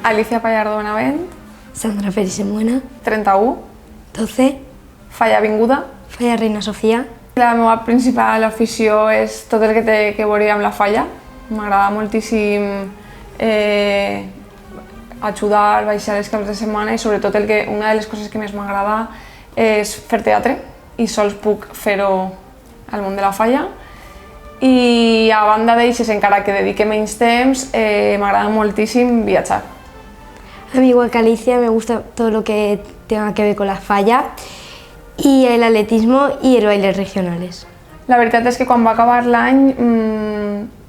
Alicia Pallardo Benavent, Sandra Félix Semuena, 31, 12, Falla Avinguda. Falla Reina Sofia. La meva principal afició és tot el que té que veure amb la falla. M'agrada moltíssim ajudar, baixar els caps de setmana i sobretot una de les coses que més m'agrada és fer teatre i sols puc fer-ho al món de la falla. I a banda d'aixes, encara que dedique menys temps, m'agrada moltíssim viatjar. A mí, igual que Alicia, me gusta todo lo que tenga que ver con la falla y el atletismo y el bailes regionales. La veritat és que quan va acabar l'any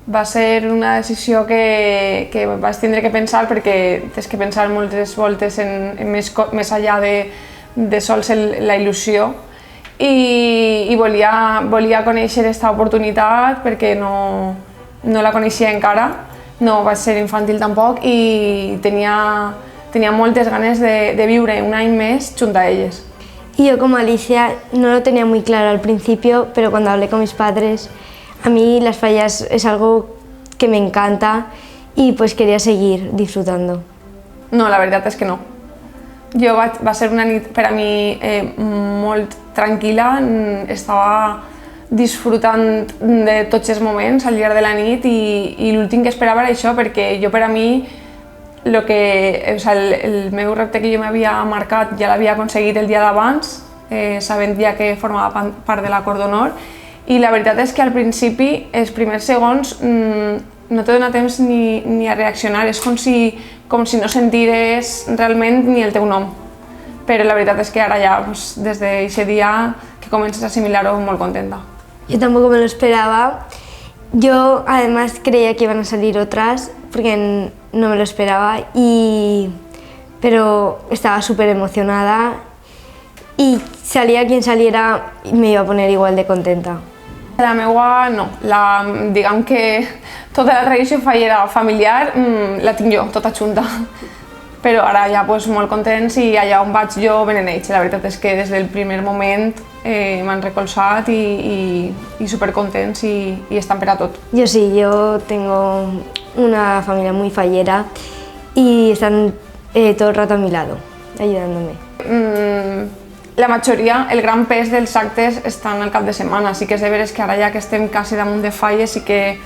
va ser una decisió que vaig tindre que pensar perquè tens que pensar moltes voltes en més enllà de sols la il·lusió i volia conèixer aquesta oportunitat perquè no la coneixia encara, no vaig ser infantil tampoc i tenia moltes ganes de viure un any més junt a elles. Y yo, como Alicia, no lo tenía muy claro al principio, pero cuando hablé con mis padres, a mí las fallas es algo que me encanta y pues quería seguir disfrutando. No, la veritat és que no. Va ser una nit per a mi molt tranquil·la, estava disfrutant de tots els moments al llarg de la nit i l'últim que esperava era això, perquè jo per a mi el meu repte que jo m'havia marcat ja l'havia aconseguit el dia d'abans, sabent ja que formava part de l'acord d'honor, i la veritat és que al principi, els primers segons, no te dona temps ni a reaccionar, és com si no sentires realment ni el teu nom. Però la veritat és que ara ja, des d'aquest dia, que comences a assimilar-ho, molt contenta. Yo tampoco me lo esperaba. Yo además creía que iban a salir otras porque no me lo esperaba, pero estaba súper emocionada y saliera quien saliera me iba a poner igual de contenta. La meua no, diguem que tota la tradició fallera familiar la tinc jo, tota junta. Però ara ja molt contents i allà on vaig jo venen ells. La veritat és que des del primer moment m'han recolzat i supercontents i estan per a tot. Yo sí, yo tengo una familia muy fallera y están todo el rato a mi lado, ayudándome. La majoria, el gran pes dels actes estan al cap de setmana. Sí que és de veres que ara ja que estem quasi damunt de falles sí que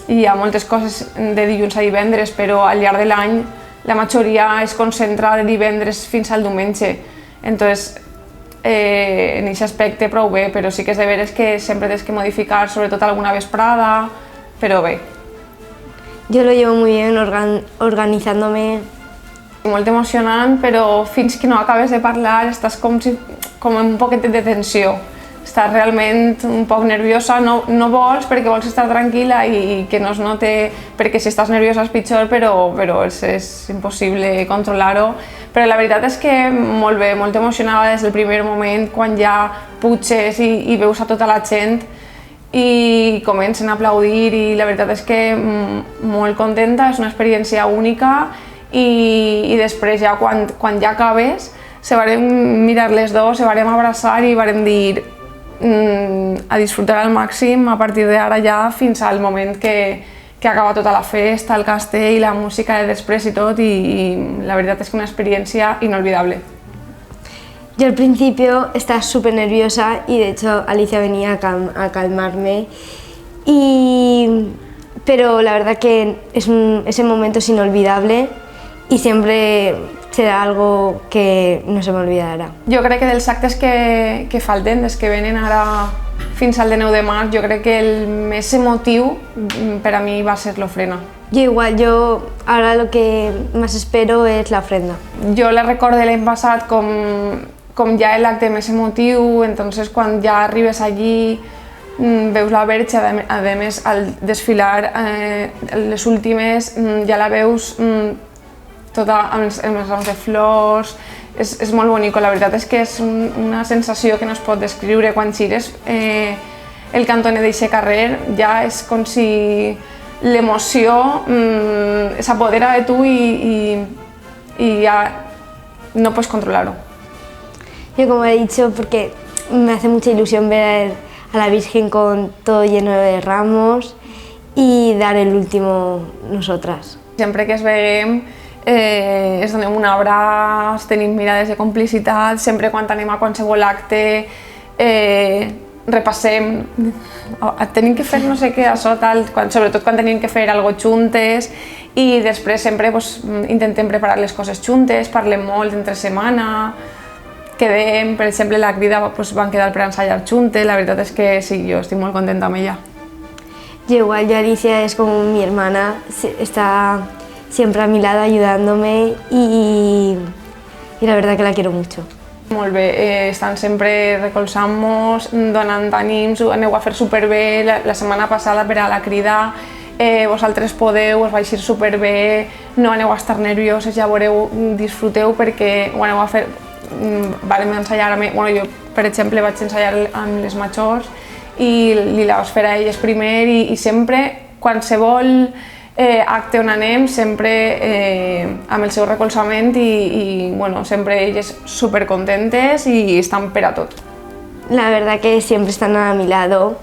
hi ha moltes coses de dilluns a divendres, però al llarg de l'any la majoria es concentra de divendres fins al diumenge. Entonces, en aquest aspecte prou bé, però sí que és de veres que sempre tens que modificar, sobretot alguna vesprada, però bé. Yo lo llevo muy bien organizándome. Molt emocionant, però fins que no acabes de parlar estàs com en un poquet de tensió. Estàs realment un poc nerviosa, no vols perquè vols estar tranquil·la i que no es note, perquè si estàs nerviosa és pitjor, però és impossible controlar-ho. Però la veritat és que molt bé, molt emocionada des del primer moment, quan ja puges i veus a tota la gent i comencen a aplaudir i la veritat és que molt contenta, és una experiència única i després ja quan ja acabes se varem mirar les dos, se varem abraçar i varem dir a disfrutar al màxim a partir d'ara ja fins al moment que acaba tota la festa, el castell, la música de després i tot i la veritat és que una experiència inolvidable. Yo al principio estaba súper nerviosa y de hecho Alicia venía a calmarme, pero la verdad que ese momento es inolvidable y siempre será algo que no se me olvidarà. Jo crec que dels actes que falten, des que venen ara fins al 9 de març, jo crec que el més emotiu per a mi va ser l'ofrena. Yo ahora lo que más espero es la ofrenda. Jo la recordo l'any passat com ja l'acte més emotiu, entonces quan ja arribes allí veus la Verge, a més al desfilar les últimes ja la veus tota amb els rams de flors, és molt bonic, la veritat és que és una sensació que no es pot descriure. Quan gires el cantoner d'aquest carrer ja és com si l'emoció s'apodera de tu i ja no puedes controlar-ho. Yo, como he dicho, porque me hace mucha ilusión ver a la Virgen con todo lleno de ramos y dar el último nosotras. Sempre que es veiem ens donem un abraç, tenim mirades de complicitat, sempre quan anem a qualsevol acte repassem, tenim que fer no sé què, això, tal, sobretot quan tenim que fer alguna cosa juntes, i després sempre intentem preparar les coses juntes, parlem molt entre setmana, quedem, per exemple, la Crida van quedar per ensayar juntes, la veritat és que sí, jo estic molt contenta amb ella. Yo igual, yo Alicia es como mi hermana, está siempre a mi lado ayudándome y la verdad que la quiero mucho. Molt bé, estan sempre recolzant-nos, donant ànims, ho aneu a fer superbé, la setmana passada per a la Crida vosaltres podeu, us va eixir superbé, no aneu a estar nervioses, ja veureu, disfruteu perquè ho aneu a fer, vam ensaiar, jo per exemple vaig ensaiar amb les majors i la vaig fer a elles primer i sempre, qualsevol acte on anem, sempre amb el seu recolzament i sempre elles supercontentes i estan per a tot. La verdad que siempre están a mi lado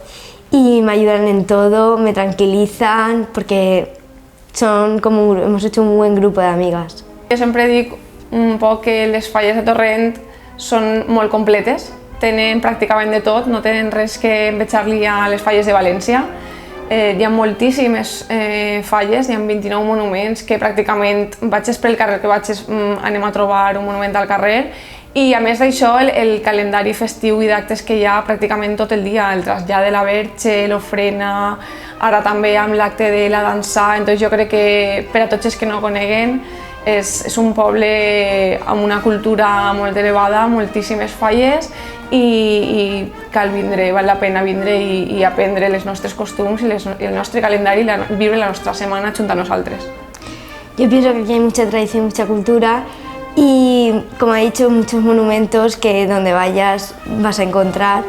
y me ayudan en todo, me tranquilizan porque hemos hecho un buen grupo de amigas. Jo sempre dic un poc que les falles de Torrent són molt completes, tenen pràcticament de tot, no tenen res que envejar-li a les falles de València. Hi ha moltíssimes falles, hi ha 29 monuments que pràcticament vaig pel carrer que vaig anem a trobar un monument al carrer i a més d'això el calendari festiu i d'actes que hi ha pràcticament tot el dia, el trasllat de la Verge, l'ofrena, ara també amb l'acte de la dansa, doncs jo crec que per a tots els que no coneguen és un poble amb una cultura molt elevada, moltíssimes falles i cal vindre, val la pena vindre i aprendre els nostres costums i el nostre calendari i viure la nostra setmana junt a nosaltres. Yo pienso que aquí hay mucha tradición, mucha cultura y, como ha dicho, muchos monumentos que donde vayas vas a encontrar.